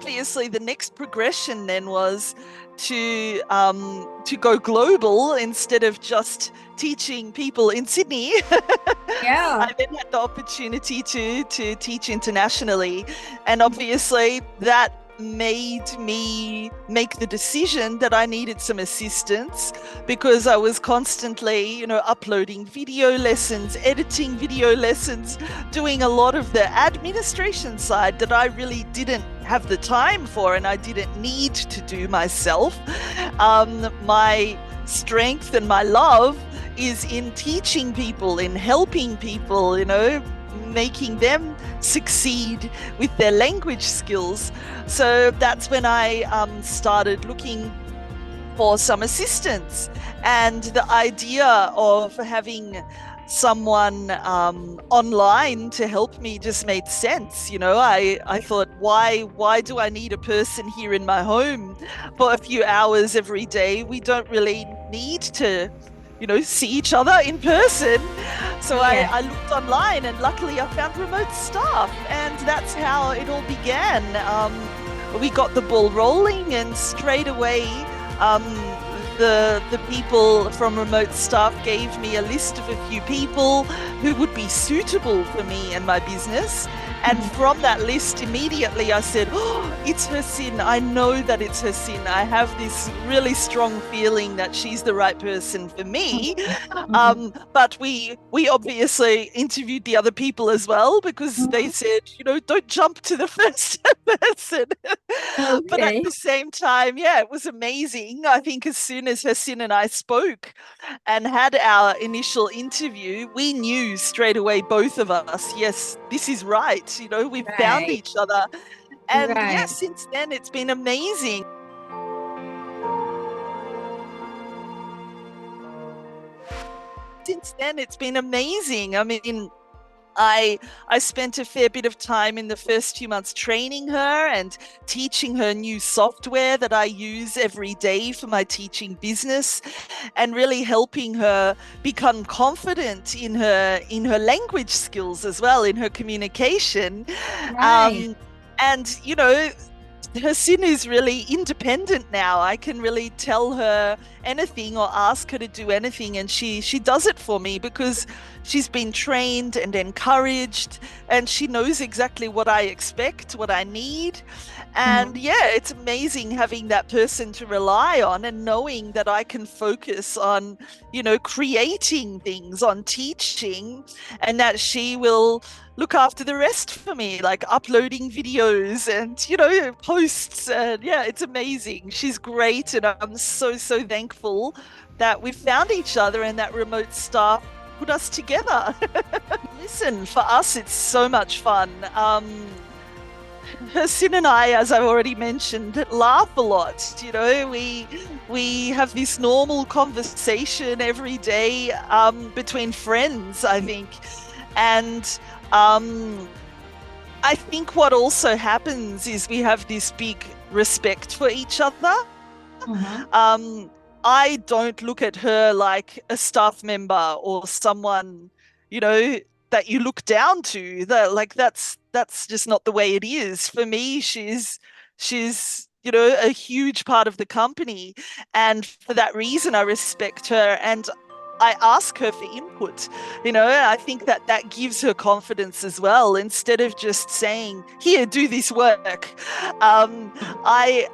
obviously the next progression then was to go global instead of just teaching people in Sydney. Yeah. I then had the opportunity to teach internationally, and obviously that made me make the decision that I needed some assistance because I was constantly, uploading video lessons, editing video lessons, doing a lot of the administration side that I really didn't have the time for and I didn't need to do myself. My strength and my love is in teaching people, in helping people, making them succeed with their language skills. So that's when I started looking for some assistance. And the idea of having someone online to help me just made sense. I thought, why do I need a person here in my home for a few hours every day? We don't really need to see each other in person. So Yeah. I looked online and luckily I found remote staff, and that's how it all began. We got the ball rolling, and straight away, um, the people from remote staff gave me a list of a few people who would be suitable for me and my business. And Mhm. from that list, immediately I said, "Oh, it's Hassin. I know that it's Hassin. I have this really strong feeling that she's the right person for me." Mhm. But we obviously interviewed the other people as well because they Mhm. said, don't jump to the first person. But at Okay. the same time, yeah, it was amazing. I think as soon as Hassin and I spoke and had our initial interview, we knew straight away, both of us, yes, this is right. We've found Right. each other. And yeah, Right. since then, it's been amazing. Since then, it's been amazing. I mean, I spent a fair bit of time in the first few months training her and teaching her new software that I use every day for my teaching business, and really helping her become confident in her language skills as well, in her communication. Right. Um, and her sin is really independent now. I can really tell her anything or ask her to do anything, and she does it for me because she's been trained and encouraged, and she knows exactly what I expect, what I need. And Mhm. yeah, it's amazing having that person to rely on and knowing that I can focus on, creating things, on teaching, and that she will look after the rest for me, like uploading videos and, posts. And yeah, it's amazing. She's great. And I'm so, so thankful that we found each other and that remote staff put us together. Listen, for us, it's so much fun. Sin and I, as I've already mentioned, laugh a lot. We have this normal conversation every day between friends, I think. And um, I think what also happens is we have this big respect for each other. Mhm. Um, I don't look at her like a staff member or someone, you know, that you look down to. That's just not the way it is. For me, she's a huge part of the company, and for that reason, I respect her and I ask her for input. I think that that gives her confidence as well. Instead of just saying, "Here, do this work," I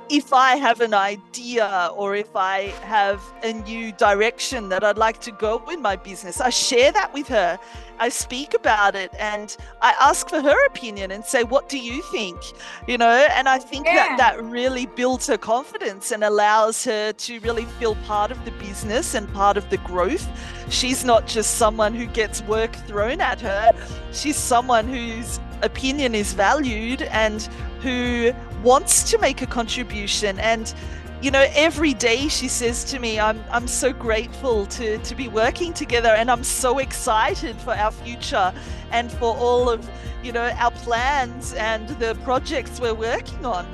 if I have an idea or if I have a new direction that I'd like to go in my business, I share that with her. I speak about it and I ask for her opinion and say, "What do you think?" And I think that Yeah. that really builds her confidence and allows her to really feel part of the business and part of the growth. She's not just someone who gets work thrown at her, she's someone whose opinion is valued and who wants to make a contribution. And every day she says to me, I'm so grateful to be working together, and I'm so excited for our future and for all of our plans and the projects we're working on.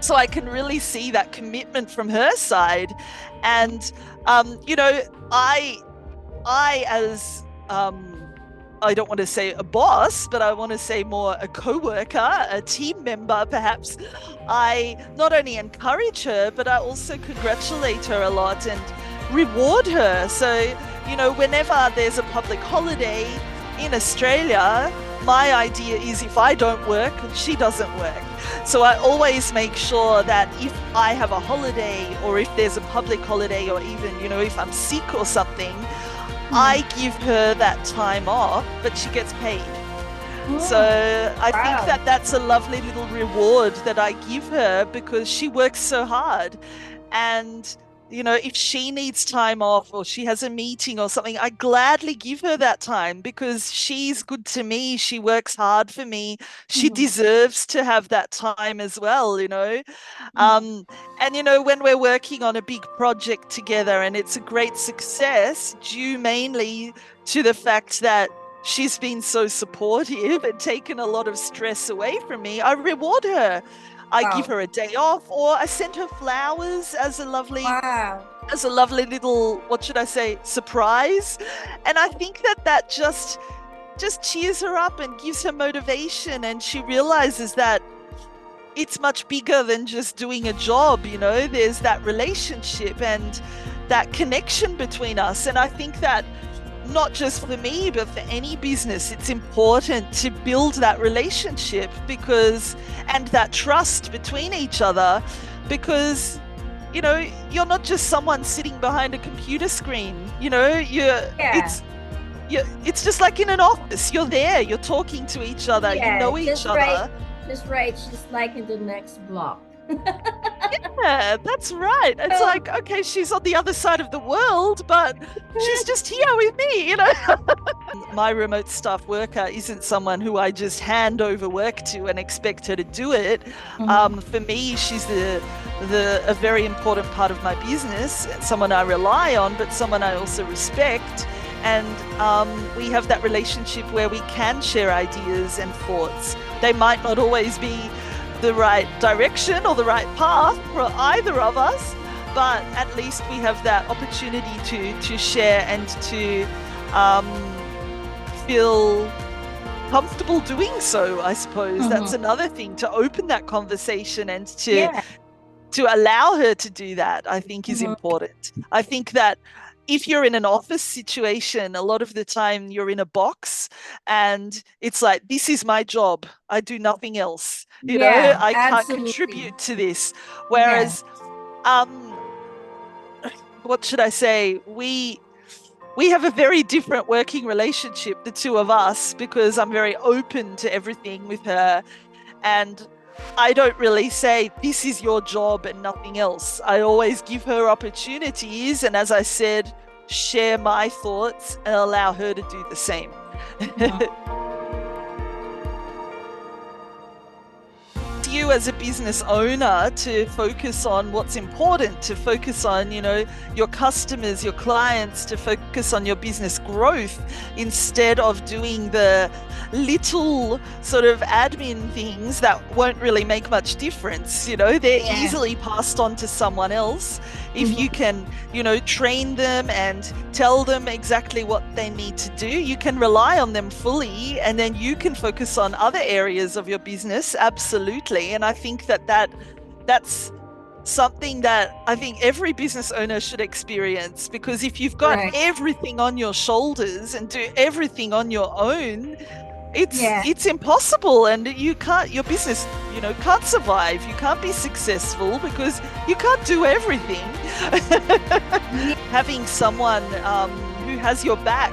So I can really see that commitment from her side. And um, you know I as I don't want to say a boss, but I want to say more a co-worker, a team member, perhaps. I not only encourage her, but I also congratulate her a lot and reward her. So, whenever there's a public holiday in Australia, my idea is if I don't work, she doesn't work. So I always make sure that if I have a holiday or if there's a public holiday or even, if I'm sick or something, Mhm. I give her that time off, but she gets paid. So Mm, I think wow. that that's a lovely little reward that I give her because she works so hard. And, if she needs time off or she has a meeting or something, I gladly give her that time because she's good to me. She works hard for me. She Mhm. deserves to have that time as well. Mhm. Um, and when we're working on a big project together and it's a great success, due mainly to the fact that she's been so supportive and taken a lot of stress away from me, I reward her. I give Wow. her a day off or I send her flowers Wow. as a lovely little, what should I say, surprise. And I think that that just cheers her up and gives her motivation and she realizes that it's much bigger than just doing a job. There's that relationship and that connection between us. And I think that not just for me, but for any business, it's important to build that relationship and that trust between each other because, you're not just someone sitting behind a computer screen, Yeah. it's just like in an office. You're there, you're talking to each other, you Yeah. know each other. Just right. Just like in the next block. Yeah, that's right. It's So, like, okay, she's on the other side of the world, but she's just here with me. My remote staff worker isn't someone who I just hand over work to and expect her to do it. mhm. For me, she's a very important part of my business, someone I rely on, but someone I also respect. And we have that relationship where we can share ideas and thoughts. They might not always be the right direction or the right path for either of us, but at least we have that opportunity to share and to um, feel comfortable doing so. I suppose that's Mhm. another thing, to open that conversation and to Yeah. to allow her to do that, I think is Mhm. important. I think that if you're in an office situation, a lot of the time you're in a box and it's like, this is my job. I do nothing else. Yeah. I can't Absolutely. contribute to this. Yeah. Whereas, um, what should I say? We have a very different working relationship, the two of us, because I'm very open to everything with her. And I don't really say, this is your job and nothing else. I always give her opportunities. And as I said, share my thoughts and allow her to do the same. Mhm. You as a business owner to focus on what's important, to focus on, your customers, your clients, to focus on your business growth instead of doing the little sort of admin things that won't really make much difference. They're Yeah. easily passed on to someone else if you Mhm. can, train them and tell them exactly what they need to do. You can rely on them fully and then you can focus on other areas of your business. Absolutely. And I think that's something that I think every business owner should experience, because if you've got Right. everything on your shoulders and do everything on your own, it's Yeah. it's impossible and your business, can't survive. You can't be successful because you can't do everything. Yeah. Having someone who has your back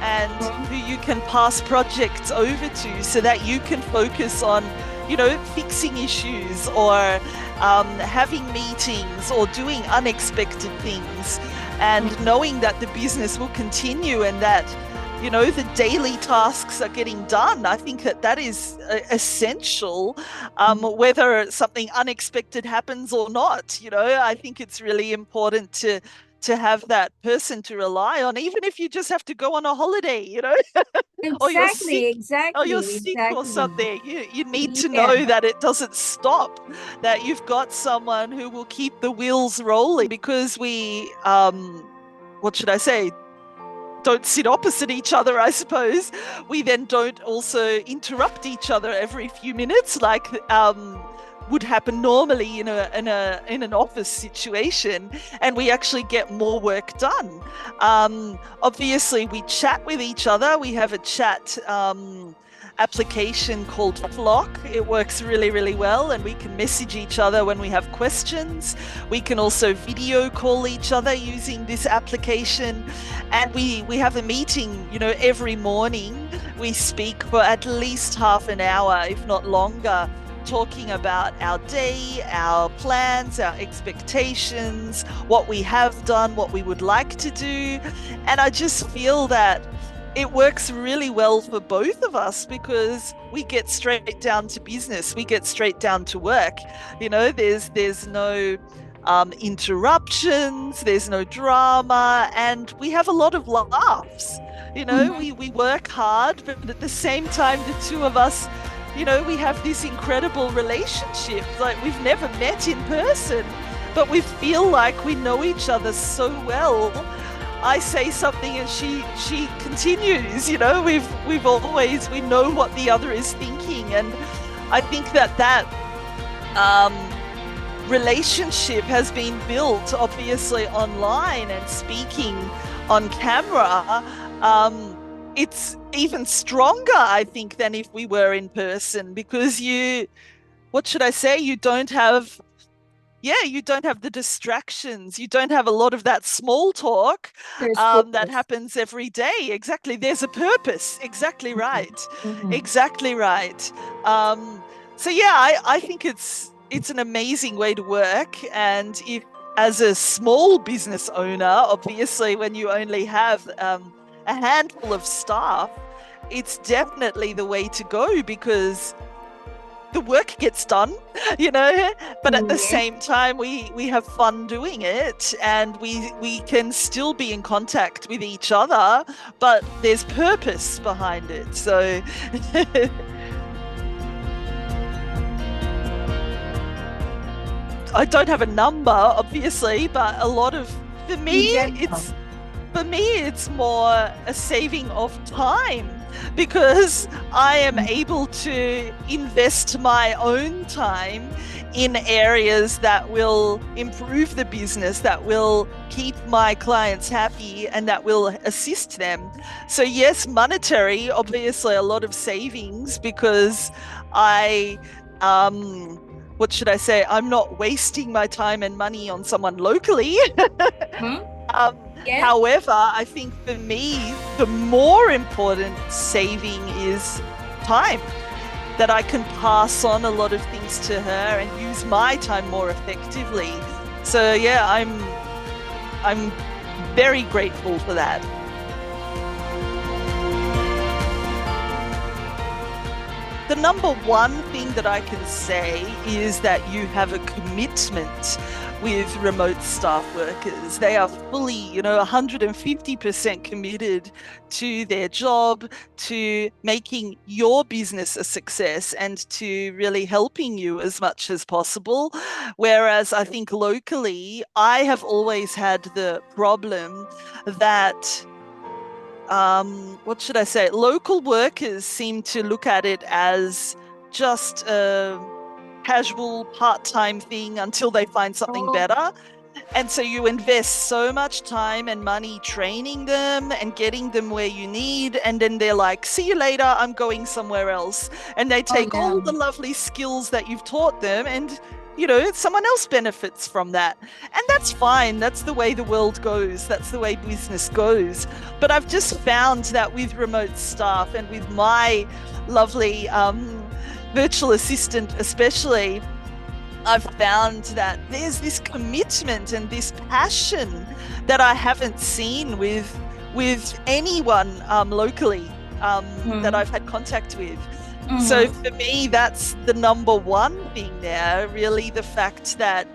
and who you can pass projects over to so that you can focus on, fixing issues or having meetings or doing unexpected things, and Mhm. knowing that the business will continue and that, the daily tasks are getting done. I think that that is essential, whether something unexpected happens or not. I think it's really important to have that person to rely on, even if you just have to go on a holiday, or you're sick. Exactly. Or you're Exactly. sick or Exactly. something. You need to Yeah. know that it doesn't stop, that you've got someone who will keep the wheels rolling, because what should I say? don't sit opposite each other, I suppose. We then don't also interrupt each other every few minutes, like would happen normally in an office situation, and we actually get more work done. Obviously, we chat with each other. We have a chat application called Flock. It works really, really well, and we can message each other when we have questions. We can also video call each other using this application, and we have a meeting, every morning. We speak for at least half an hour, if not longer, talking about our day, our plans, our expectations, what we have done, what we would like to do. And I just feel that it works really well for both of us because we get straight down to business. We get straight down to work. There's no interruptions, there's no drama, and we have a lot of laughs. We work hard, but at the same time, the two of us, we have this incredible relationship. Like, we've never met in person, but we feel like we know each other so well. I say something and she continues. We know what the other is thinking, and I think that relationship has been built obviously online and speaking on camera. It's even stronger, I think, than if we were in person, because what should I say? You don't have the distractions. You don't have a lot of that small talk There's that focus. happens every day. Exactly. There's a purpose. Exactly right. Mhm. Exactly right. So yeah, I think it's an amazing way to work. And if, as a small business owner, obviously when you only have a handful of staff, it's definitely the way to go because the work gets done, but at the Yeah. same time we have fun doing it, and we can still be in contact with each other, but there's purpose behind it. So I don't have a number, obviously, but for me, In general. it's more a saving of time because I am able to invest my own time in areas that will improve the business, that will keep my clients happy, and that will assist them. So, yes, monetary, obviously, a lot of savings because I. What should I say? I'm not wasting my time and money on someone locally. Huh? Um, Yeah. However, I think for me, the more important saving is time, that I can pass on a lot of things to her and use my time more effectively. So yeah, I'm very grateful for that. The number one thing that I can say is that you have a commitment with remote staff workers. They are fully, 150% committed to their job, to making your business a success, and to really helping you as much as possible. Whereas I think locally, I have always had the problem that what should I say? Local workers seem to look at it as just a casual part-time thing until they find something Oh, better. And so you invest so much time and money training them and getting them where you need. And then they're like, see you later, I'm going somewhere else. And they oh take yeah. all the lovely skills that you've taught them, and someone else benefits from that. And that's fine. That's the way the world goes. That's the way business goes. But I've just found that with remote staff and with my lovely virtual assistant, especially, I've found that there's this commitment and this passion that I haven't seen with anyone locally that Mm-hmm. I've had contact with. So Mm-hmm. for me, that's the number one thing there, really, the fact that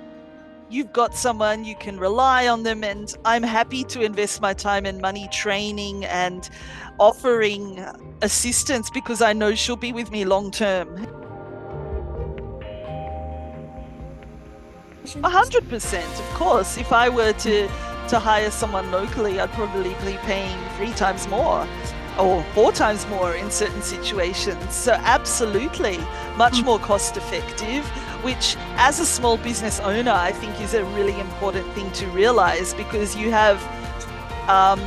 you've got someone, you can rely on them, and I'm happy to invest my time and money training and offering assistance because I know she'll be with me long term. 100%, of course. If I were to to hire someone locally, I'd probably be paying 3 times more or 4 times more in certain situations. So absolutely, much more cost effective, which as a small business owner, I think is a really important thing to realize, because you have, um,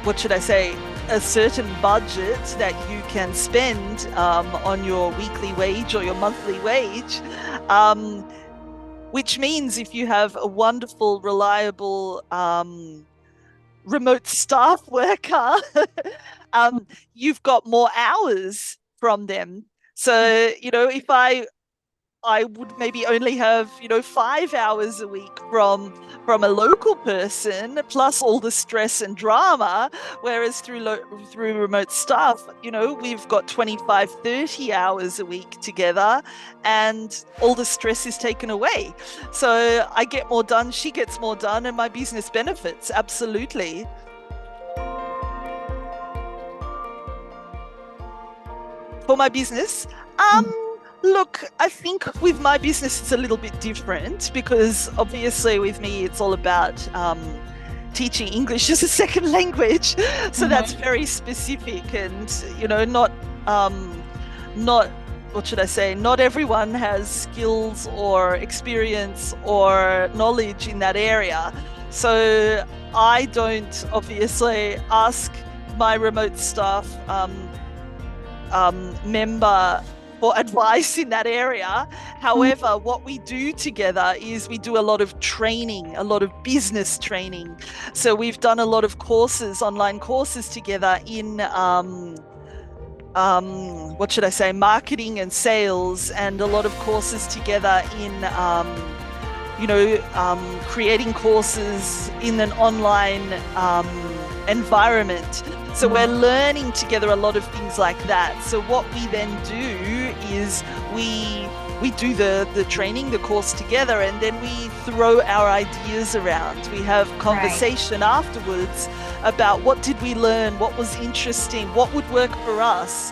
what should I say, a certain budget that you can spend on your weekly wage or your monthly wage. Um, which means if you have a wonderful, reliable remote staff worker, um, you've got more hours from them. So, if I would maybe only have, 5 hours a week from a local person, plus all the stress and drama. Whereas through remote staff, we've got 25, 30 hours a week together, and all the stress is taken away. So I get more done, she gets more done, and my business benefits. Absolutely. For my business, look, I think with my business it's a little bit different, because obviously with me it's all about teaching English as a second language. So that's very specific, and not what should I say? Not everyone has skills or experience or knowledge in that area. So I don't obviously ask my remote staff member for advice in that area. However, what we do together is we do a lot of training, a lot of business training. So we've done a lot of courses, online courses together in what should I say, marketing and sales, and a lot of courses together in creating courses in an online environment. So we're learning together a lot of things like that. So what we then do is we do the training, the course together, and then we throw our ideas around. We have conversation afterwards about what did we learn, what was interesting, what would work for us.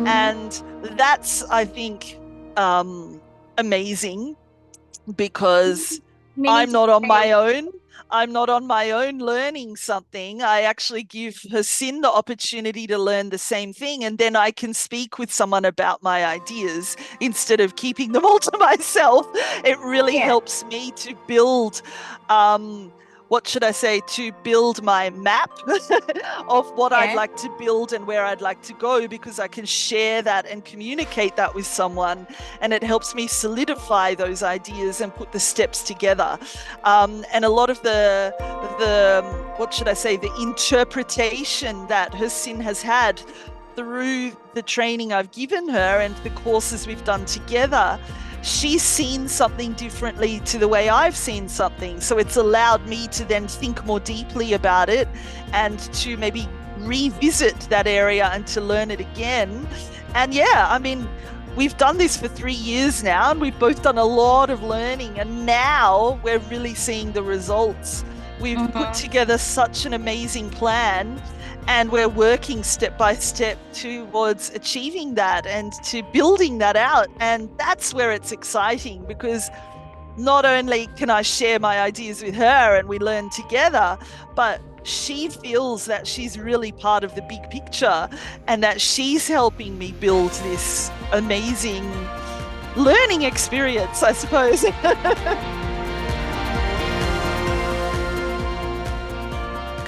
And that's, I think, amazing, because I'm not on my own. I'm not on my own learning something. I actually give Hassin the opportunity to learn the same thing, and then I can speak with someone about my ideas instead of keeping them all to myself. It really helps me to build, what should I say, to build my map of what I'd like to build and where I'd like to go, because I can share that and communicate that with someone, and it helps me solidify those ideas and put the steps together. And a lot of the what should I say, the interpretation that Hassin has had through the training I've given her and the courses we've done together, she's seen something differently to the way I've seen something. So it's allowed me to then think more deeply about it, and to maybe revisit that area and to learn it again. And yeah, I mean, we've done this for 3 years now, and we've both done a lot of learning, and now we're really seeing the results. We've put together such an amazing plan, and we're working step by step towards achieving that and to building that out. And that's where it's exciting, because not only can I share my ideas with her and we learn together, but she feels that she's really part of the big picture, and that she's helping me build this amazing learning experience, I suppose.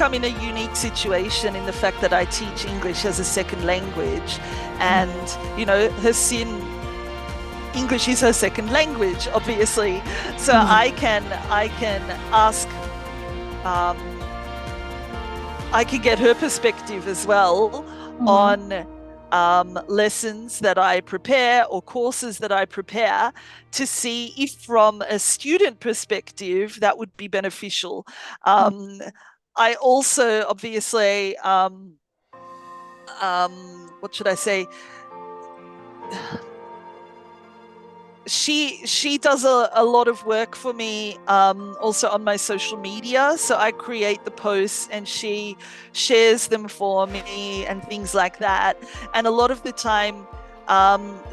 I'm in a unique situation in the fact that I teach English as a second language, and Hassin, English is her second language, obviously. So I can ask, I can get her perspective as well on lessons that I prepare or courses that I prepare, to see if from a student perspective that would be beneficial. I also obviously, what should I say? She does a lot of work for me, also on my social media. So I create the posts and she shares them for me and things like that. And a lot of the time,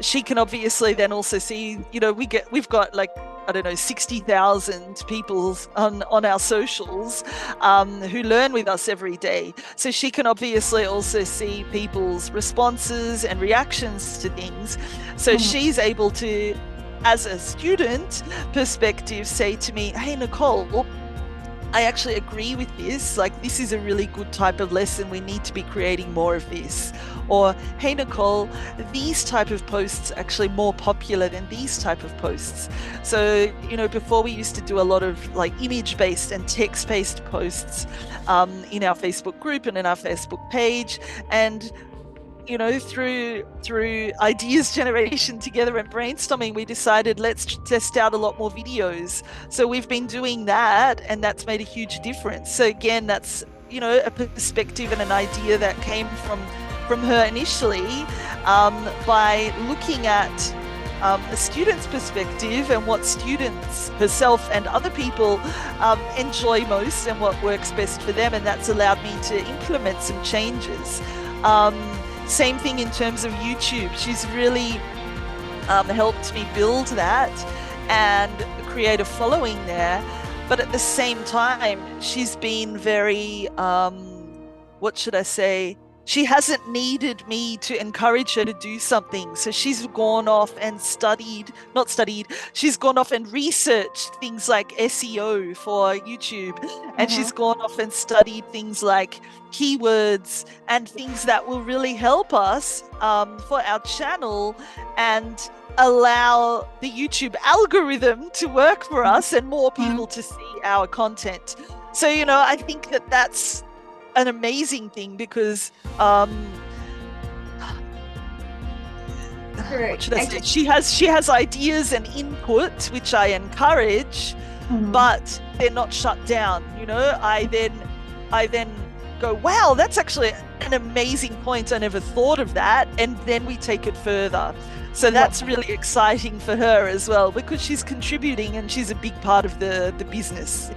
she can obviously then also see, we've got like I don't know, 60,000 people on our socials who learn with us every day. So she can obviously also see people's responses and reactions to things. So she's able to, as a student perspective, say to me, hey, Nicole, I actually agree with this. Like, this is a really good type of lesson. We need to be creating more of this. Or, hey, Nicole, these type of posts are actually more popular than these type of posts. So, before we used to do a lot of like image-based and text-based posts in our Facebook group and in our Facebook page. And through ideas generation together and brainstorming, we decided let's test out a lot more videos. So we've been doing that, and that's made a huge difference. So again, that's a perspective and an idea that came from her initially, by looking at a student's perspective and what students herself and other people enjoy most and what works best for them, and that's allowed me to implement some changes. Same thing in terms of YouTube. She's really helped me build that and create a following there. But at the same time, she's been very, what should I say? She hasn't needed me to encourage her to do something. So she's gone off and she's gone off and researched things like SEO for YouTube. And she's gone off and studied things like keywords and things that will really help us for our channel and allow the YouTube algorithm to work for us and more people to see our content. So, I think that that's an amazing thing because what should I say? She has ideas and input which I encourage, but they're not shut down. I then go, wow, that's actually an amazing point. I never thought of that, and then we take it further. So that's really exciting for her as well because she's contributing and she's a big part of the business.